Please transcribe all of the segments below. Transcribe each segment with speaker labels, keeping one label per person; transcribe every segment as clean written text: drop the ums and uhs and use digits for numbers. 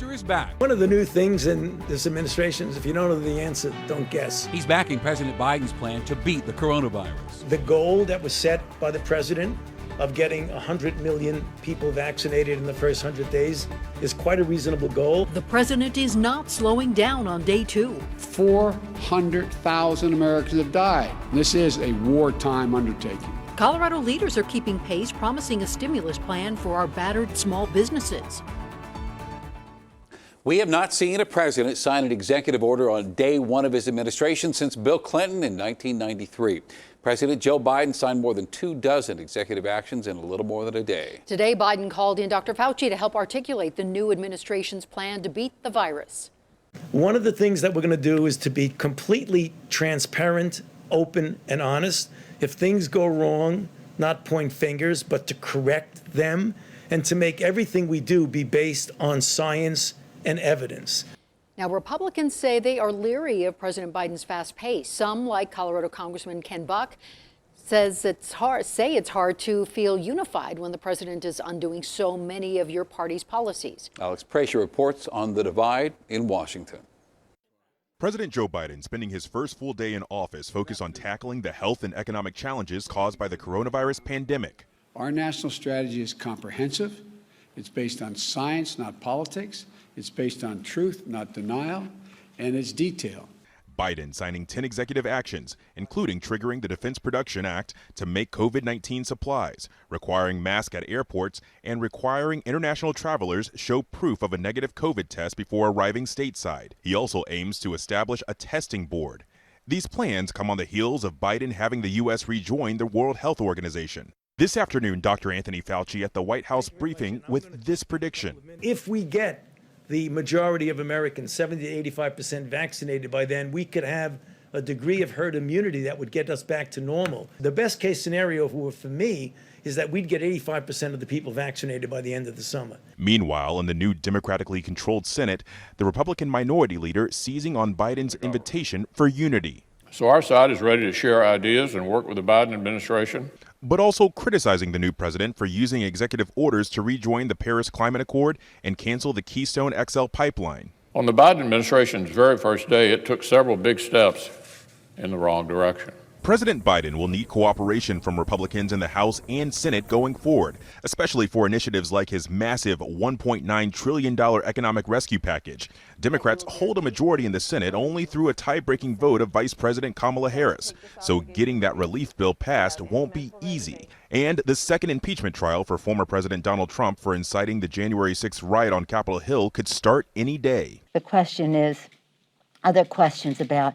Speaker 1: leader is back.
Speaker 2: One of the new things in this administration is if you don't know the answer, don't guess.
Speaker 1: He's backing President Biden's plan to beat the coronavirus.
Speaker 2: The goal that was set by the president of getting 100 million people vaccinated in the first 100 days is quite a reasonable goal.
Speaker 3: The president is not slowing down on day 2.
Speaker 4: 400,000 Americans have died. This is a wartime undertaking.
Speaker 3: Colorado leaders are keeping pace, promising a stimulus plan for our battered small businesses.
Speaker 5: We have not seen a president sign an executive order on day 1 of his administration since Bill Clinton in 1993. President Joe Biden signed more than 24 executive actions in a little more than a day.
Speaker 3: Today, Biden called in Dr. Fauci to help articulate the new administration's plan to beat the virus.
Speaker 2: One of the things that we're going to do is to be completely transparent, open, and honest. If things go wrong, not point fingers, but to correct them, and to make everything we do be based on science and evidence.
Speaker 3: Now, Republicans say they are leery of President Biden's fast pace. Some, like Colorado Congressman Ken Buck, say it's hard to feel unified when the president is undoing so many of your party's policies.
Speaker 5: Alex Pracia reports on the divide in Washington.
Speaker 6: President Joe Biden spending his first full day in office focused on tackling the health and economic challenges caused by the coronavirus pandemic.
Speaker 4: Our national strategy is comprehensive. It's based on science, not politics. It's based on truth, not denial, and it's detailed.
Speaker 6: Biden signing 10 executive actions, including triggering the Defense Production Act to make COVID-19 supplies, requiring masks at airports, and requiring international travelers show proof of a negative COVID test before arriving stateside. He also aims to establish a testing board. These plans come on the heels of Biden having the U.S. rejoin the World Health Organization. This afternoon, Dr. Anthony Fauci at the White House briefing with this prediction.
Speaker 2: If we get the majority of Americans, 70 to 85% vaccinated by then, we could have a degree of herd immunity that would get us back to normal. The best case scenario for me is that we'd get 85% of the people vaccinated by the end of the summer.
Speaker 6: Meanwhile, in the new democratically controlled Senate, the Republican minority leader seizing on Biden's invitation for unity.
Speaker 7: So our side is ready to share ideas and work with the Biden administration,
Speaker 6: but also criticizing the new president for using executive orders to rejoin the Paris Climate Accord and cancel the Keystone XL pipeline.
Speaker 7: On the Biden administration's very first day, it took several big steps in the wrong direction.
Speaker 6: President Biden will need cooperation from Republicans in the House and Senate going forward, especially for initiatives like his massive $1.9 trillion economic rescue package. Democrats hold a majority in the Senate only through a tie-breaking vote of Vice President Kamala Harris, so getting that relief bill passed won't be easy. And the second impeachment trial for former President Donald Trump for inciting the January 6th riot on Capitol Hill could start any day.
Speaker 8: The question is, are there questions about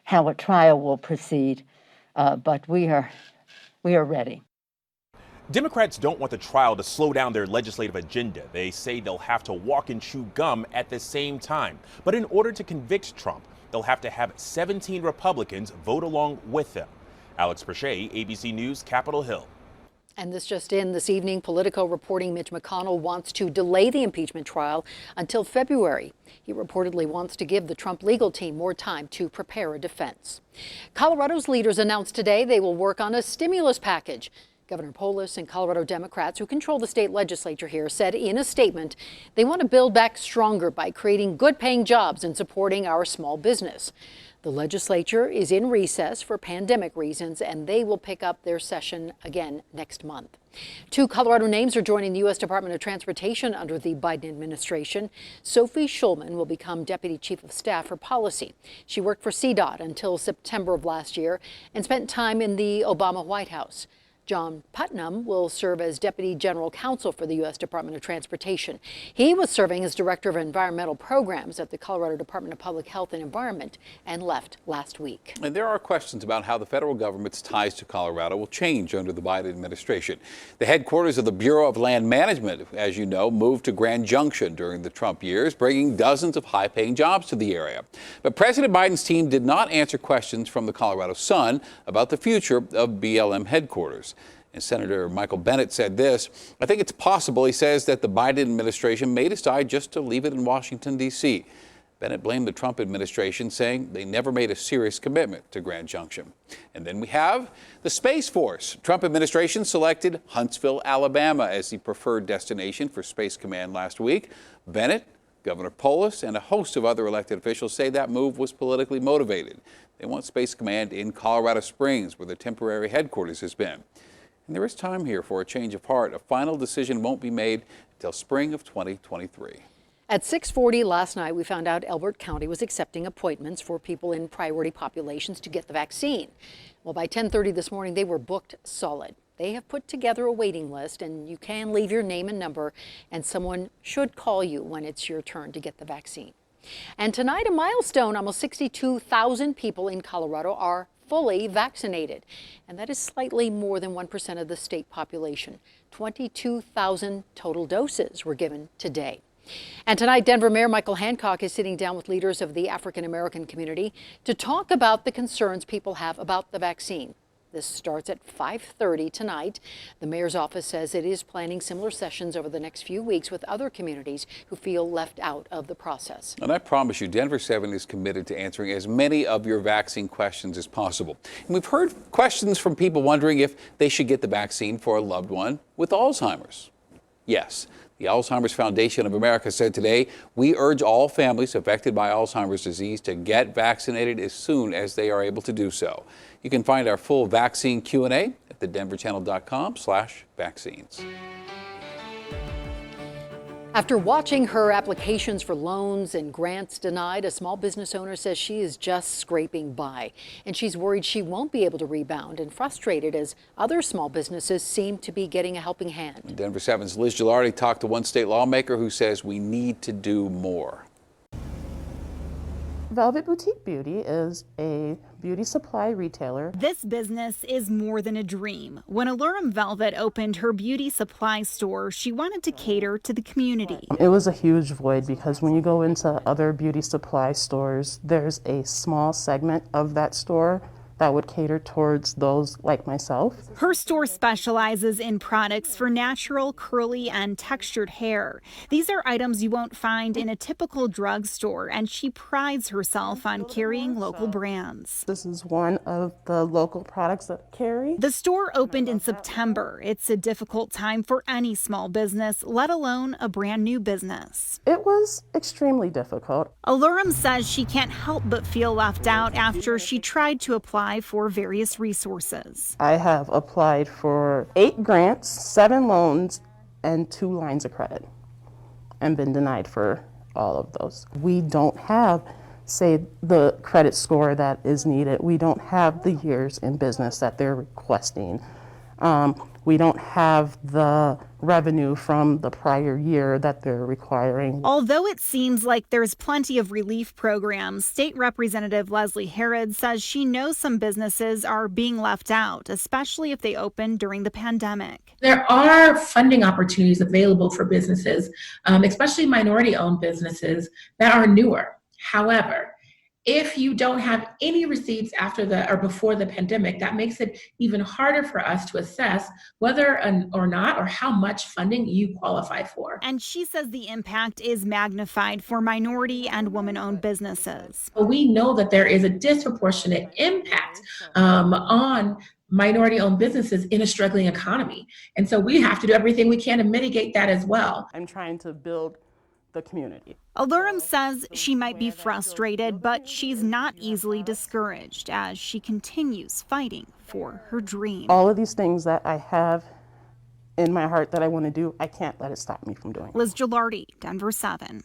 Speaker 8: how a trial will proceed? But we are ready.
Speaker 9: Democrats don't want the trial to slow down their legislative agenda. They say they'll have to walk and chew gum at the same time. But in order to convict Trump, they'll have to have 17 Republicans vote along with them. Alex Pracia, ABC News, Capitol Hill.
Speaker 3: And this just in this evening, Politico reporting Mitch McConnell wants to delay the impeachment trial until February. He reportedly wants to give the Trump legal team more time to prepare a defense. Colorado's leaders announced today they will work on a stimulus package. Governor Polis and Colorado Democrats, who control the state legislature here, said in a statement they want to build back stronger by creating good-paying jobs and supporting our small business. The legislature is in recess for pandemic reasons, and they will pick up their session again next month. 2 Colorado names are joining the U.S. Department of Transportation under the Biden administration. Sophie Schulman will become Deputy Chief of Staff for Policy. She worked for CDOT until September of last year and spent time in the Obama White House. John Putnam will serve as Deputy General Counsel for the U.S. Department of Transportation. He was serving as Director of Environmental Programs at the Colorado Department of Public Health and Environment and left last week.
Speaker 5: And there are questions about how the federal government's ties to Colorado will change under the Biden administration. The headquarters of the Bureau of Land Management, as you know, moved to Grand Junction during the Trump years, bringing dozens of high-paying jobs to the area. But President Biden's team did not answer questions from the Colorado Sun about the future of BLM headquarters. And Senator Michael Bennet said this: I think it's possible, he says, that the Biden administration may decide just to leave it in Washington, D.C. Bennet blamed the Trump administration, saying they never made a serious commitment to Grand Junction. And then we have the Space Force. Trump administration selected Huntsville, Alabama as the preferred destination for Space Command last week. Bennet Governor Polis and a host of other elected officials say that move was politically motivated. They want Space Command in Colorado Springs, where the temporary headquarters has been. And there is time here for a change of heart. A final decision won't be made until spring of 2023.
Speaker 3: At 6:40 last night, we found out Elbert County was accepting appointments for people in priority populations to get the vaccine. Well, by 10:30 this morning, they were booked solid. They have put together a waiting list, and you can leave your name and number, and someone should call you when it's your turn to get the vaccine. And tonight, a milestone. Almost 62,000 people in Colorado are fully vaccinated, and that is slightly more than 1% of the state population. 22,000 total doses were given today. And tonight, Denver Mayor Michael Hancock is sitting down with leaders of the African American community to talk about the concerns people have about the vaccine. This starts at 5:30 tonight. The mayor's office says it is planning similar sessions over the next few weeks with other communities who feel left out of the process.
Speaker 5: And I promise you, Denver7 is committed to answering as many of your vaccine questions as possible. And we've heard questions from people wondering if they should get the vaccine for a loved one with Alzheimer's. Yes. The Alzheimer's Foundation of America said today, we urge all families affected by Alzheimer's disease to get vaccinated as soon as they are able to do so. You can find our full vaccine Q&A at thedenverchannel.com/vaccines.
Speaker 3: After watching her applications for loans and grants denied, a small business owner says she is just scraping by. And she's worried she won't be able to rebound and frustrated as other small businesses seem to be getting a helping hand.
Speaker 5: Denver7's Liz Gilardi talked to one state lawmaker who says we need to do more.
Speaker 10: Velvet Boutique Beauty is a beauty supply retailer.
Speaker 11: This business is more than a dream. When Allurum Velvet opened her beauty supply store, she wanted to cater to the community.
Speaker 10: It was a huge void because when you go into other beauty supply stores, there's a small segment of that store that would cater towards those like myself.
Speaker 11: Her store specializes in products for natural, curly, and textured hair. These are items you won't find in a typical drugstore, and she prides herself on carrying local brands.
Speaker 10: This is one of the local products that I carry.
Speaker 11: The store opened in September. It's a difficult time for any small business, let alone a brand new business.
Speaker 10: It was extremely difficult.
Speaker 11: Allurum says she can't help but feel left out after she tried to apply for various resources.
Speaker 10: I have applied for 8 grants, 7 loans, and 2 lines of credit, and been denied for all of those. We don't have, say, the credit score that is needed. We don't have the years in business that they're requesting. We don't have the revenue from the prior year that they're requiring.
Speaker 11: Although it seems like there's plenty of relief programs, State Representative Leslie Herod says she knows some businesses are being left out, especially if they open during the pandemic.
Speaker 12: There are funding opportunities available for businesses, especially minority-owned businesses that are newer. However, if you don't have any receipts after or before the pandemic, that makes it even harder for us to assess whether or not or how much funding you qualify for.
Speaker 11: And she says the impact is magnified for minority and woman-owned businesses.
Speaker 12: We know that there is a disproportionate impact on minority-owned businesses in a struggling economy. And so we have to do everything we can to mitigate that as well.
Speaker 10: I'm trying to build the community.
Speaker 11: Allurum says she might be frustrated, but she's not easily discouraged as she continues fighting for her dream.
Speaker 10: All of these things that I have in my heart that I want to do, I can't let it stop me from doing.
Speaker 11: Liz Gilardi, Denver7.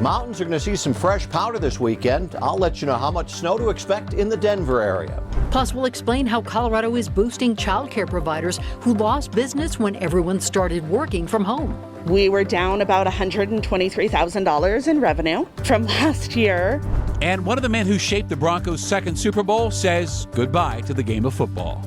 Speaker 13: Mountains are going to see some fresh powder this weekend. I'll let you know how much snow to expect in the Denver area.
Speaker 3: Plus, we'll explain how Colorado is boosting childcare providers who lost business when everyone started working from home.
Speaker 14: We were down about $123,000 in revenue from last year.
Speaker 1: And one of the men who shaped the Broncos' second Super Bowl says goodbye to the game of football.